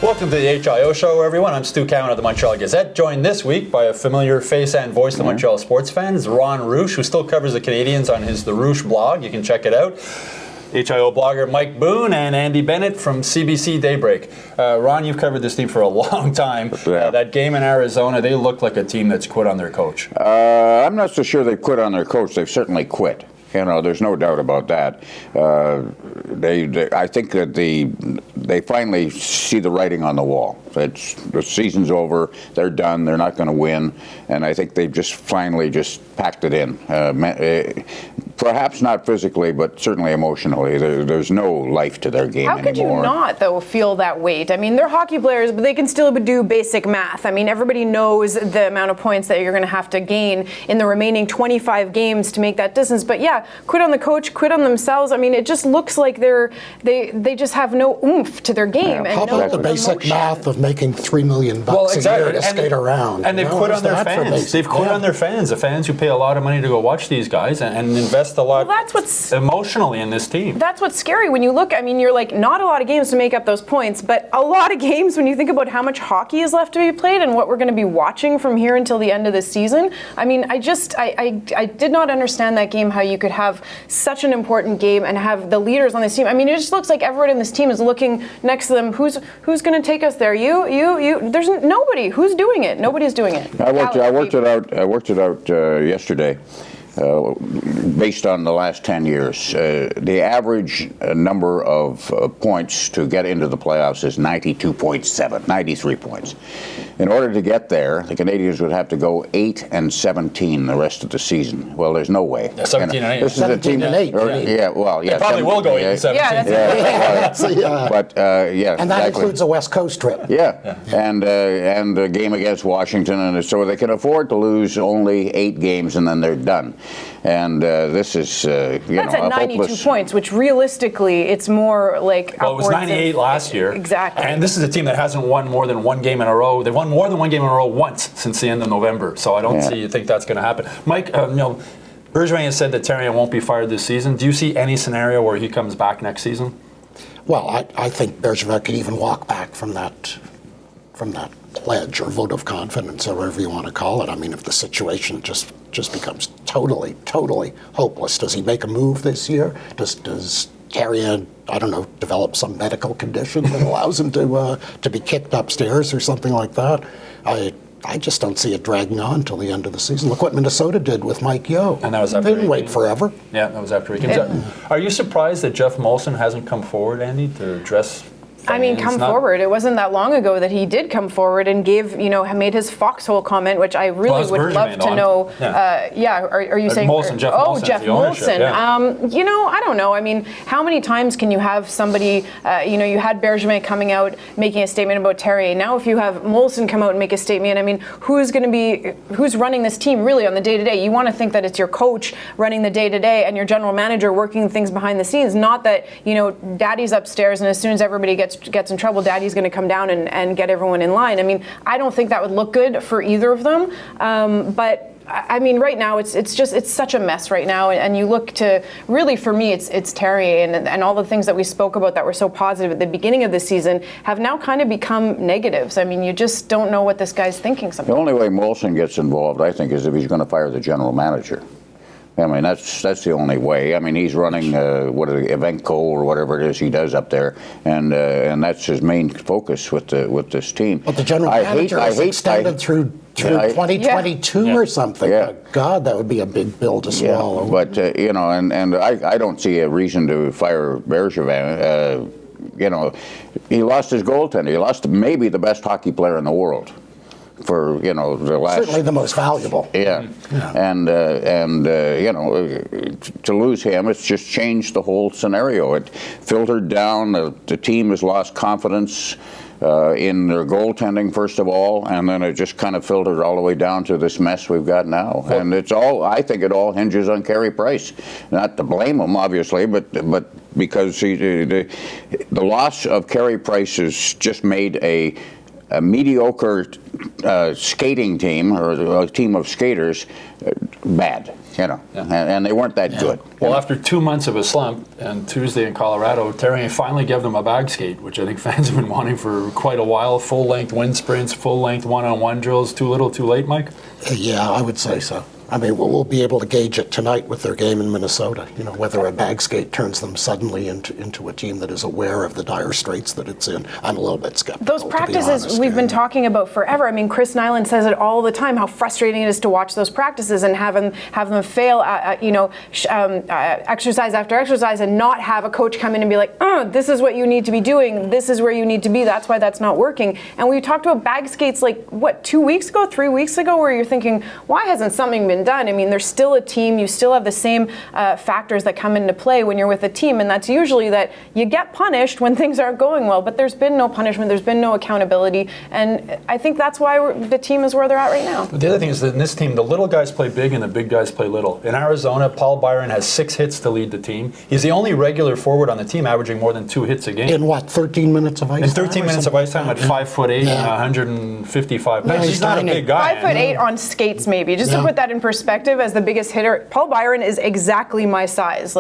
Welcome to the HIO Show, everyone. I'm Stu Cowan of the Montreal Gazette, joined this week by a familiar face and voice of the Montreal sports fans, Ron Roosh, who still covers the Canadiens on his The Roosh blog. You can check it out. HIO blogger Mike Boone and Andy Bennett from CBC Daybreak. Ron, you've covered this team for a long time. That game in Arizona, they look like a team that's quit on their coach. I'm not so sure they quit on their coach. They've certainly quit. You know, there's no doubt about that. I think that they finally see the writing on the wall. The season's over. They're done. They're not going to win, and I think they've just finally packed it in. Perhaps not physically, but certainly emotionally. There's no life to their game anymore. How could you not, though, feel that weight? I mean, they're hockey players, but they can still do basic math. I mean, everybody knows the amount of points that you're going to have to gain in the remaining 25 games to make that distance. But yeah, quit on the coach, quit on themselves. I mean, it just looks like they just have no oomph to their game. How about the basic math of making $3 million a year to skate around? And they've quit on their fans. They've quit on their fans, the fans who pay a lot of money to go watch these guys and invest a lot emotionally in this team. That's what's scary when you look. I mean, you're like, not a lot of games to make up those points, but a lot of games when you think about how much hockey is left to be played and what we're going to be watching from here until the end of the season. I mean, I did not understand that game, how you could have such an important game and have the leaders on this team. I mean, it just looks like everyone in this team is looking next to them. Who's going to take us there? You. There's nobody. Who's doing it? Nobody's doing it. I worked it out yesterday. Based on the last 10 years, the average number of points to get into the playoffs is 92.7, 93 points. In order to get there, the Canadiens would have to go 8-17 the rest of the season. Well, there's no way. Yeah, 17-8. This is a team. 17-8. Yeah, well, yeah. They probably will go 8-17. Yeah, that's and that includes a West Coast trip. Yeah. And the game against Washington, and so they can afford to lose only 8 games and then they're done. And this is, that's at 92 points, which realistically, it's more like. Well, it was 98 last year. Exactly. And this is a team that hasn't won more than one game in a row. They've won more than one game in a row once since the end of November. So I don't think that's going to happen. Mike, Bergevin has said that Therrien won't be fired this season. Do you see any scenario where he comes back next season? Well, I think Bergevin could even walk back from that pledge or vote of confidence or whatever you want to call it. I mean, if the situation just becomes totally hopeless, does he make a move this year? Does Therrien, I don't know, develop some medical condition that allows him to be kicked upstairs or something like that? I just don't see it dragging on until the end of the season. Look what Minnesota did with Mike Yeo. And that was after they didn't wait forever. Yeah, that was after he came. Are you surprised that Jeff Molson hasn't come forward, Andy, to address? I mean, forward. It wasn't that long ago that he did come forward and made his foxhole comment, which I really would love to know. Are you saying Molson? Jeff Molson. Jeff Molson. Yeah. I don't know. I mean, how many times can you have somebody? You had Bergevin coming out making a statement about Therrien. Now, if you have Molson come out and make a statement, I mean, who's running this team really on the day to day? You want to think that it's your coach running the day to day and your general manager working things behind the scenes. Not that Daddy's upstairs and as soon as everybody gets in trouble, Daddy's going to come down and get everyone in line. I mean, I don't think that would look good for either of them. But I mean, right now it's such a mess right now. And you look to really, for me, it's Therrien and all the things that we spoke about that were so positive at the beginning of the season have now kind of become negatives. I mean, you just don't know what this guy's thinking sometimes. The only way Molson gets involved, I think, is if he's going to fire the general manager. I mean, that's the only way. I mean, he's running Evenco or whatever it is he does up there, and that's his main focus with this team. But the general manager is extended through 2022 or something. Yeah. God, that would be a big bill to swallow. But and I don't see a reason to fire Bergevin. He lost his goaltender. He lost maybe the best hockey player in the world. For the last, certainly the most valuable. Yeah. And to lose him, it's just changed the whole scenario. It filtered down. The team has lost confidence in their goaltending, first of all, and then it just kind of filtered all the way down to this mess we've got now. And I think it all hinges on Carey Price. Not to blame him, obviously, but because the loss of Carey Price has just made a mediocre skating team or a team of skaters bad. and they weren't that good. Well, after 2 months of a slump, and Tuesday in Colorado, Terry finally gave them a bag skate, which I think fans have been wanting for quite a while. Full-length wind sprints, full-length one-on-one drills. Too little, too late, Mike? Yeah, I would say so. I mean, we'll be able to gauge it tonight with their game in Minnesota, whether a bag skate turns them suddenly into a team that is aware of the dire straits that it's in. I'm a little bit skeptical. Those practices we've been talking about forever. I mean, Chris Nyland says it all the time, how frustrating it is to watch those practices and have them fail at exercise after exercise and not have a coach come in and be like, this is what you need to be doing. This is where you need to be. That's why that's not working. And we talked about bag skates 2 weeks ago, 3 weeks ago, where you're thinking, why hasn't something been done? I mean, there's still a team. You still have the same factors that come into play when you're with a team, and that's usually that you get punished when things aren't going well, but there's been no punishment, there's been no accountability, and I think that's why the team is where they're at right now. The other thing is that in this team, the little guys play big and the big guys play little. In Arizona, Paul Byron has 6 hits to lead the team. He's the only regular forward on the team averaging more than 2 hits a game. In 13 minutes of ice time? In 13 minutes of ice time at 5'8" and 155 pounds. He's not a big guy. 5'8" on skates, maybe. Just to put that in perspective, as the biggest hitter, Paul Byron is exactly my size.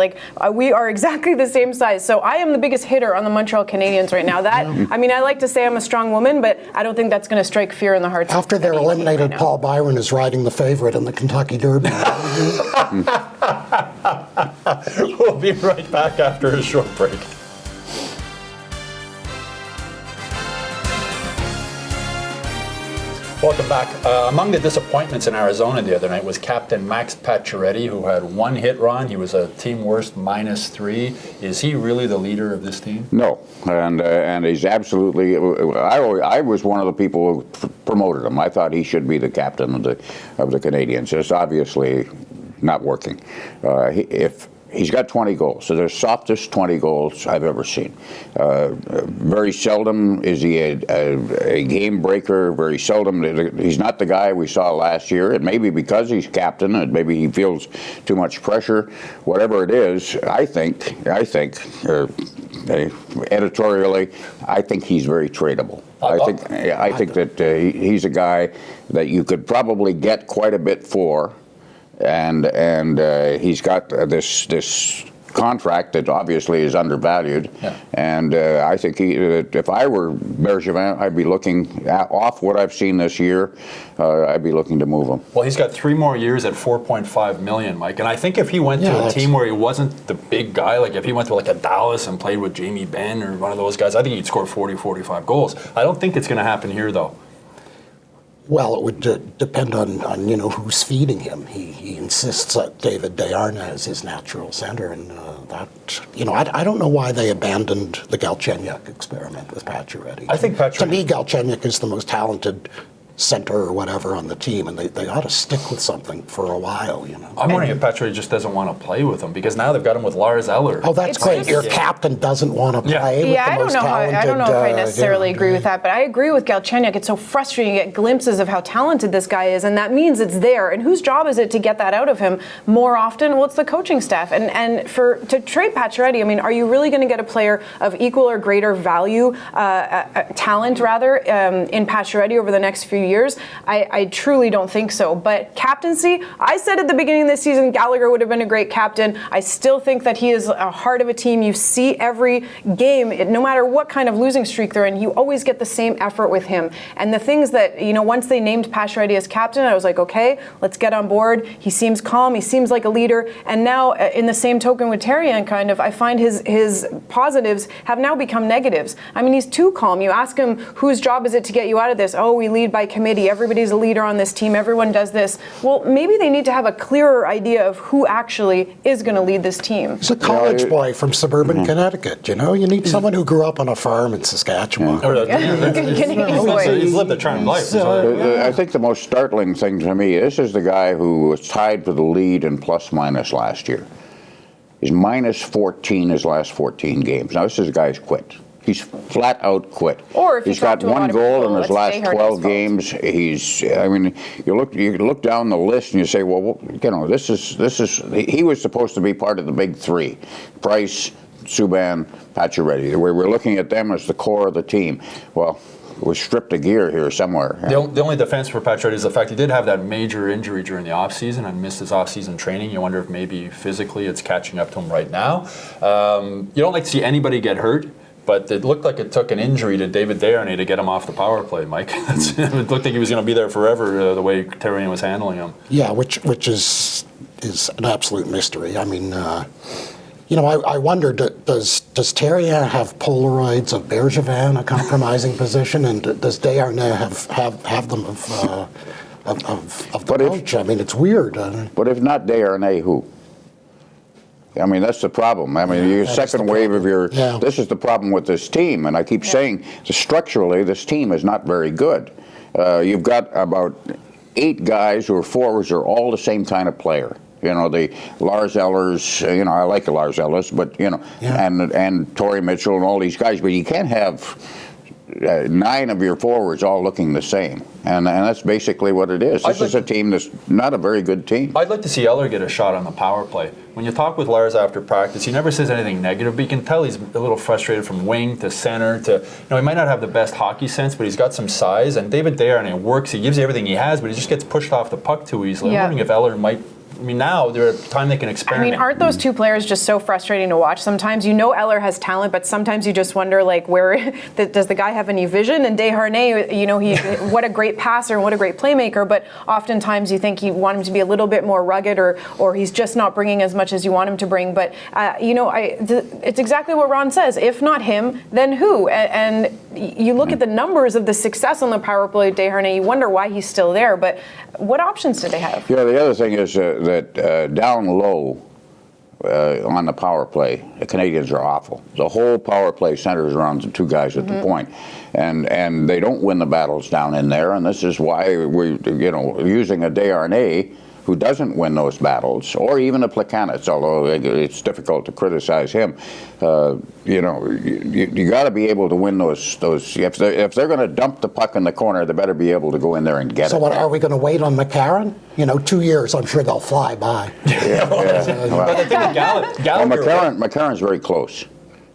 We are exactly the same size. So I am the biggest hitter on the Montreal Canadiens right now. I like to say I'm a strong woman, but I don't think that's going to strike fear in the hearts. After they're eliminated, right, Paul Byron is riding the favorite in the Kentucky Derby. We'll be right back after a short break. Welcome back. Among the disappointments in Arizona the other night was Captain Max Pacioretty, who had 1 hit, Ron. He was a team worst -3. Is he really the leader of this team? No, and he's absolutely. I was one of the people who promoted him. I thought he should be the captain of the Canadiens. It's obviously not working. He's got 20 goals, so the softest 20 goals I've ever seen. Very seldom is he a game breaker. Very seldom. He's not the guy we saw last year. It may be because he's captain, and maybe he feels too much pressure. Whatever it is, I think, editorially, I think he's very tradable. I think that he's a guy that you could probably get quite a bit for. And he's got this contract that obviously is undervalued. Yeah. And I think if I were Bergevin, I'd be looking off what I've seen this year. I'd be looking to move him. Well, he's got 3 more years at $4.5 million, Mike. And I think if he went to a team where he wasn't the big guy, like if he went to a Dallas and played with Jamie Benn or one of those guys, I think he'd score 40, 45 goals. I don't think it's going to happen here, though. Well, it would depend on who's feeding him. He insists that David Desharnais is his natural center, and I don't know why they abandoned the Galchenyuk experiment with Pacioretty. I think to me, Galchenyuk is the most talented center or whatever on the team, and they ought to stick with something for a while. I'm wondering if Pacioretty just doesn't want to play with him, because now they've got him with Lars Eller. Oh, that's great. Your captain doesn't want to play with the most talented. I don't know if I necessarily agree with that, but I agree with Galchenyuk. It's so frustrating to get glimpses of how talented this guy is, and that means it's there. And whose job is it to get that out of him more often? Well, it's the coaching staff. And to trade Pacioretty, I mean, are you really going to get a player of equal or greater value, talent rather, in Pacioretty over the next few years? I truly don't think so. But captaincy, I said at the beginning of this season, Gallagher would have been a great captain. I still think that he is a heart of a team. You see every game, no matter what kind of losing streak they're in, you always get the same effort with him. And the things that, once they named Pacioretty as captain, I was like, okay, let's get on board. He seems calm. He seems like a leader. And now, in the same token with Therrien, I find his positives have now become negatives. I mean, he's too calm. You ask him, whose job is it to get you out of this? Oh, we lead by committee. Everybody's a leader on this team. Everyone does this. Well, maybe they need to have a clearer idea of who actually is going to lead this team. He's a college boy from suburban Connecticut. You need someone who grew up on a farm in Saskatchewan. He's lived a charmed life. I think the most startling thing to me, this is the guy who was tied for the lead in plus-minus last year. He's -14 his last 14 games. Now, this is a guy who's quit. He's flat out quit. Or if he's got 1 goal in his last 12 games. You look down the list and you say, well, this is. He was supposed to be part of the big 3: Price, Subban, Pacioretty. We're looking at them as the core of the team. Well, was stripped of gear here somewhere. The only defense for Patrick is the fact he did have that major injury during the offseason and missed his offseason training. You wonder if maybe physically it's catching up to him right now. You don't like to see anybody get hurt, but it looked like it took an injury to David Desharnais to get him off the power play, Mike. It looked like he was going to be there forever, the way Therrien was handling him. Yeah, which is an absolute mystery. I mean, I wonder, does Therrien have Polaroids of Bergevin, a compromising position, and does Desharnais have them of the coach? I mean, it's weird. But if not Desharnais, who? I mean, that's the problem. I mean, your second wave of your... Yeah. This is the problem with this team, and I keep saying, structurally, this team is not very good. You've got about 8 guys who are forwards who are all the same kind of player. The Lars Ellers, I like Lars Ellers, but, and Torrey Mitchell and all these guys, but you can't have 9 of your forwards all looking the same. And that's basically what it is. This is a team that's not a very good team. I'd like to see Eller get a shot on the power play. When you talk with Lars after practice, he never says anything negative, but you can tell he's a little frustrated from wing to center to, he might not have the best hockey sense, but he's got some size. And David Desharnais works, he gives you everything he has, but he just gets pushed off the puck too easily. I'm wondering if Eller might... now they're at a time they can experiment. Aren't those two players just so frustrating to watch? Sometimes Eller has talent, but sometimes you just wonder, where does the guy have any vision? And Desharnais, he what a great passer and what a great playmaker, but oftentimes you think you want him to be a little bit more rugged, or he's just not bringing as much as you want him to bring. But it's exactly what Ron says. If not him, then who? And you look at the numbers of the success on the power play of Desharnais, you wonder why he's still there. But what options do they have? Yeah, the other thing is that down low on the power play, the Canadiens are awful. The whole power play centers around the 2 guys at the point. And they don't win the battles down in there, and this is why we, using a Desharnais who doesn't win those battles, or even a Plekanec, although it's difficult to criticize him. You got to be able to win those. If they're going to dump the puck in the corner, they better be able to go in there and get it. So what, are we going to wait on McCarron? 2 years, I'm sure they'll fly by. But the thing with Gallagher... McCarron's very close.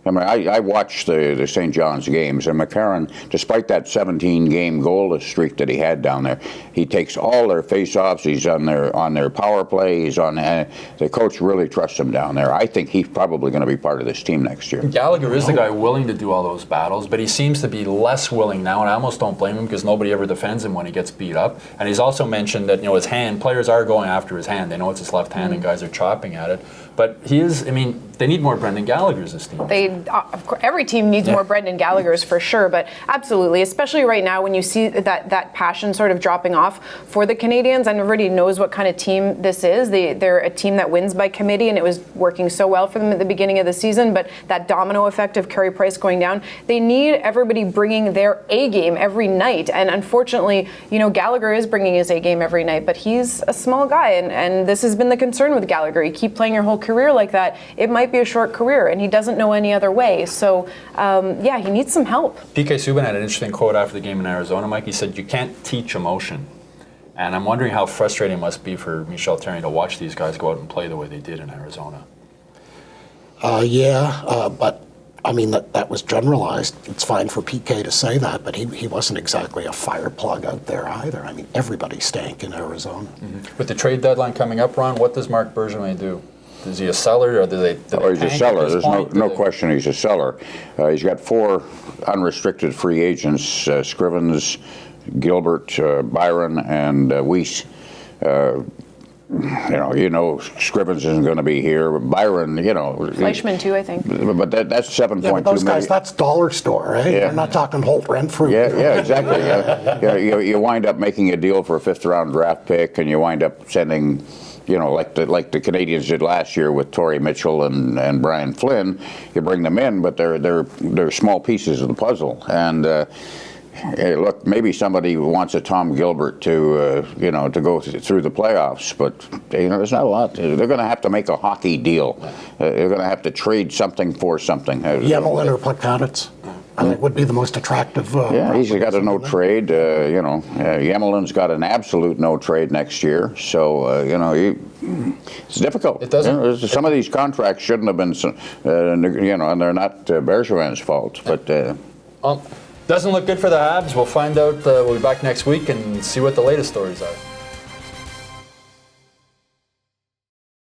I mean, I watched the St. John's games, and McCarron, despite that 17-game goalless streak that he had down there, he takes all their face-offs. He's on their power play. He's on. The coach really trusts him down there. I think he's probably going to be part of this team next year. Gallagher is the guy willing to do all those battles, but he seems to be less willing now, and I almost don't blame him because nobody ever defends him when he gets beat up. And he's also mentioned that his hand, players are going after his hand. They know it's his left hand, and guys are chopping at it. But he is. They need more Brendan Gallaghers, this team. Of course, every team needs more Brendan Gallaghers for sure, but absolutely, especially right now when you see that passion sort of dropping off for the Canadiens, and everybody knows what kind of team this is. They're a team that wins by committee, and it was working so well for them at the beginning of the season, but that domino effect of Carey Price going down, they need everybody bringing their A game every night, and unfortunately, Gallagher is bringing his A game every night, but he's a small guy, and this has been the concern with Gallagher. You keep playing your whole career like that, it might be a short career, and he doesn't know any other way. So, he needs some help. PK Subban had an interesting quote after the game in Arizona, Mike. He said, "You can't teach emotion." And I'm wondering how frustrating it must be for Michel Therrien to watch these guys go out and play the way they did in Arizona. But I mean, that was generalized. It's fine for PK to say that, but he wasn't exactly a fire plug out there either. I mean, everybody stank in Arizona. With the trade deadline coming up, Ron, what does Marc Bergevin do? Is he a seller, or do they he's a seller. There's no question he's a seller. He's got 4 unrestricted free agents, Scrivens, Gilbert, Byron, and Weiss. Scrivens isn't going to be here. Byron, Fleischman too, I think. But that's 7.2 million. Those guys, that's dollar store, right? Yeah. We're not talking Holt Renfrew. Yeah, exactly. You wind up making a deal for a 5th-round draft pick, and you wind up sending, like the Canadiens did last year with Torrey Mitchell and Brian Flynn. You bring them in, but they're small pieces of the puzzle. And hey, look, maybe somebody wants a Tom Gilbert to go through the playoffs, but there's not a lot. They're going to have to make a hockey deal. They're going to have to trade something for something. Yemelin or Plekanec, I think, would be the most attractive. He's got a no trade. Yemelin's got an absolute no trade next year. So it's difficult. It doesn't. Some of these contracts shouldn't have been, and they're not Bergevin's fault, but. Doesn't look good for the Habs. We'll find out. We'll be back next week and see what the latest stories are.